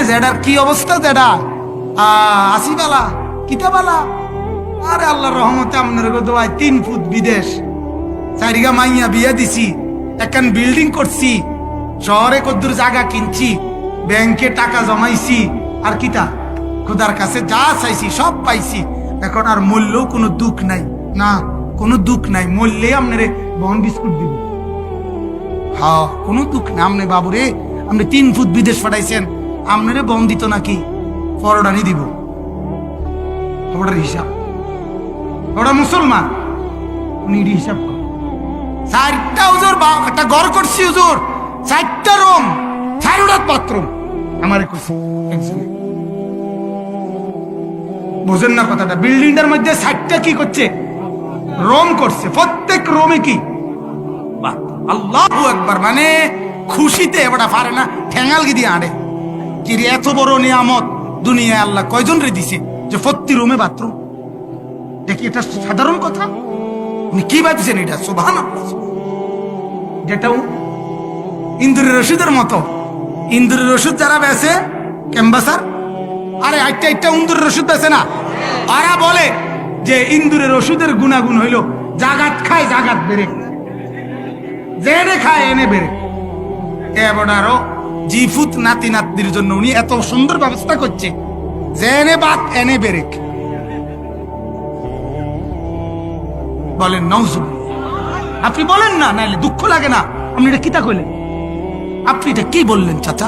জেডার কি অবস্থা জেডা আসিবালা কিতাবালা? আরে আল্লাহর রহমতে আপনার দোয়ায় 3 ফুট বিদেশ, 4 মাইয়া বিয়ে দিছি, এখন বিল্ডিং করছি, শহরে কদ্দুর জায়গা কিনছি, ব্যাংকে টাকা জমাইছি, আর কিতা খোদার কাছে যা চাইছি সব পাইছি। এখন আর মূল্যও কোনো দুঃখ নাই, না কোনো দুঃখ নাই, মূল্যে আপনারে বন বিস্কুট দিব। হ্যাঁ কোনো দুঃখ না। আপনি বাবুরে আপনি 3 ফুট বিদেশ পাঠাইছেন, আপনারে বন দিত নাকি? পরোটানি দিব। ওটার হিসাব, ওটা মুসলমান, উনি হিসাব কর। 4টা হুজুর একটা ঘর করছি হুজুর, 4টা রুম, 4টা বাথরুম আমারে করছি একজনে। বুঝেন না কথাটা? বিল্ডিংটার মধ্যে 4টা কি করছে? রুম করছে, প্রত্যেক রুমে কি আল্লাহু আকবার, মানে খুশিতে এবারে পারে না ঠেঙ্গাল গি দিয়ে আড়ে। কি রে এত বড় নিয়ামত দুনিয়ায় আল্লাহ কয়জন রে দিছে যে প্রতি রুমে বাথরুম? দেখি এটা সাধারণ কথা? উনি কি ভাবছেন এটা? সুবহানাল্লাহ। যেটাও ইন্দুরের রশিদের মতো, ইন্দুরের রশিদ যারা বেছে ক্যাম্বাসার, আরে একটা ইন্দুরের রশিদ বেছে না, ওরা বলে যে ইন্দুরের রশিদের গুণাগুণ হইল জাগাত খায় জাগাত বেড়ে, জেনে খায় এনে বেড়ে। এবার আরো জিফুত নাতি নাতনির জন্য উনি এত সুন্দর ব্যবস্থা করছে, জেনে বাত এনে বেড়ে। বলেন নাউজুবিল্লাহ। আপনি বলেন না, নাইলে দুঃখ লাগে না? আপনি এটা কিতা কইলেন? আপনি এটা কি বললেন চাচা?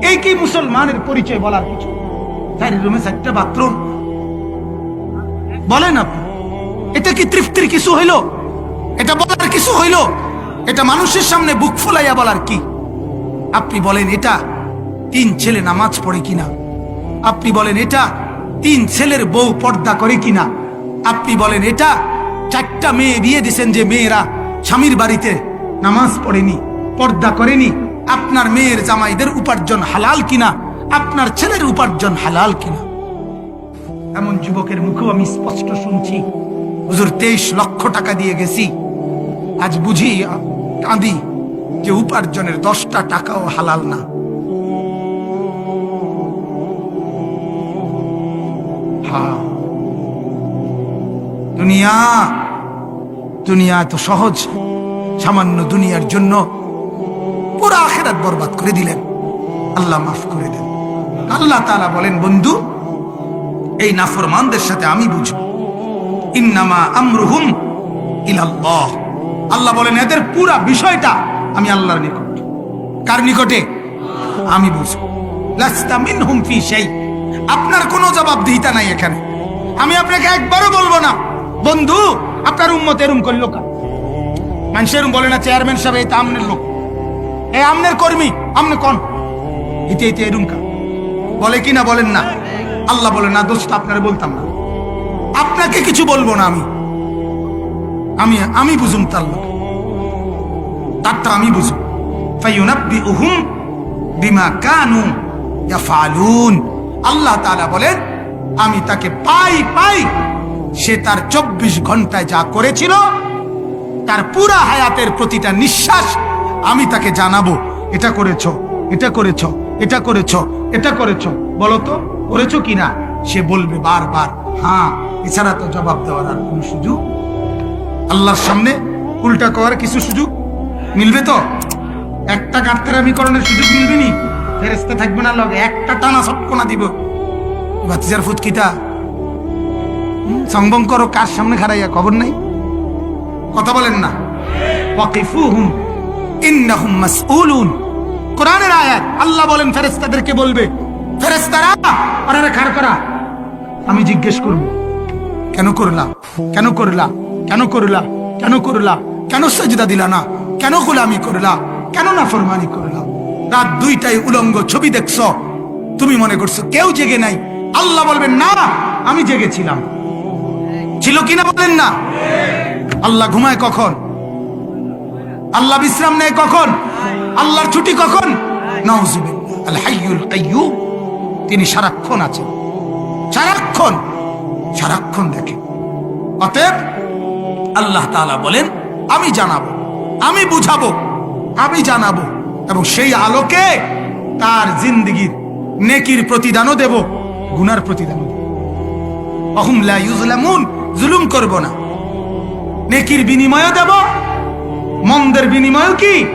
এই কি মুসলমানের পরিচয় বলার কিছু? 4 রুমে 4টা বাথরুম বলেন আপনি, এটা কি তৃপ্তির কিছু হইল? এটা বলার কিছু হইল? এটা মানুষের সামনে বুক ফুলাইয়া বলার কি? আপনি বলেন এটা 3 ছেলে নামাজ পড়ে কিনা? আপনি বলেন এটা 3 ছেলের বউ পর্দা করে কিনা? আপনি বলেন এটা 4টা মেয়ে বিয়ে দিছেন যে মেয়েরা স্বামীর বাড়িতে নামাজ পড়েনি, পর্দা করেনি। আপনার মেয়ের জামাইদের উপার্জন হালাল কিনা? আপনার ছেলের উপার্জন হালাল কিনা? এমন যুবকের মুখেও আমি স্পষ্ট শুনছি, হুজুর 23 লক্ষ টাকা দিয়ে গেছি, আজ বুঝি কাঁদি যে উপার্জনের 10টা টাকাও হালাল না। হ্যাঁ, দুনিয়া তো সহজ, সামান্য দুনিয়ার জন্য পুরো আখিরাত বরবাদ করে দিলেন। আল্লাহ মাফ করে দেন। আল্লাহ তাআলা বলেন, বন্ধু এই নাফরমানদের সাথে আমি বুঝবো, ইন্নামা আমরুহুম ইলাল্লাহ। আল্লাহ বলেন এদের পুরা বিষয়টা আমি আল্লাহর নিকট। কার নিকটে? আমি বুঝবো। লাস্তা মিনহুম ফি শাই, আপনার কোনো জবাবদিহিতা নাই এখানে। আমি আপনাকে একবারও বলবো না বন্ধু আপনার উম্মত এরম করলো কা। মানুষ এরম বলে না, চেয়ারম্যান সাহেব এই তো আমনের লোক, এই আমনের কর্মী, আমনে কোন ইতে এরম কা বলে কিনা? বলেন না। আল্লাহ বলে না, দোস্ত আপনারা বলতাম না, আপনাকে কিছু বলবো না। আমি বুঝুম তার লোক, তারটা আমি বুঝুম। ফায়ুনাব্বিউহুম বিমা কানু ইয়াফআলুন। আল্লাহ তাআলা বলেন আমি তাকে পাই সে তার 24 ঘন্টায় যা করেছিল, তার পুরা হায়াতের প্রতিটা নিঃশ্বাস আমি তাকে জানাবো, এটা করেছো, এটা করেছো, এটা করেছো, এটা করেছো, বলো তো করেছো কিনা? সে বলবে বারবার হ্যাঁ, এছাড়া তো জবাব দেওয়ার আর কোনো সুযোগ আল্লাহর সামনে উল্টা করার কিছু সুযোগ মিলবে? তো একটা গাত্তারামিকরণের সুযোগ মিলবে নি? ফেরেশতা থাকবে না লগে, একটা টানা সটকনা দিব। বাতিজার ফুটকিটা সংবং করো কার সামনে খাড়াইয়া, খবর নাই, কথা বলেন না। ওয়াকিফুহুম ইন্নাহুম মাসউলুন, কোরআনের আয়াত। আল্লাহ বলেন ফেরেশতাদেরকে বলবে, ফেরেশতারা ওনারে খাড় করা, আমি জিজ্ঞেস করব কেন করলা, কেন করলা, কেন করলা, কেন করলা, কেন সাজদা দিলা না, কেন গোলামি করলা, কেন নাফরমানি করলা? রাত 2টায় উলঙ্গ ছবি দেখছো, তুমি মনে করছো কেউ জেগে নাই। আল্লাহ বলবেন না, আমি জেগেছিলাম। ছিল কিনা বলেন না? আল্লাহ ঘুমায় কখন? আল্লাহ বিশ্রাম নেয় কখন? আল্লাহর ছুটি কখন? নাউজুবিল্লাহ। আল হাইয়ুল কাইয়্যুম, তিনি সারাক্ষণ আছেন, সারাক্ষণ দেখেন। অতএব আল্লাহ তাআলা বলেন আমি জানাবো, আমি বুঝাবো, আমি জানাবো, এবং সেই আলোকে তার জিন্দেগির নেকির প্রতিদানও দেব, গুনার প্রতিদানও দেব। অহুম লা ইউজলামুন, জুলুম করব না। নেকির বিনিময়ও দেব, মন্দের বিনিময়ও কি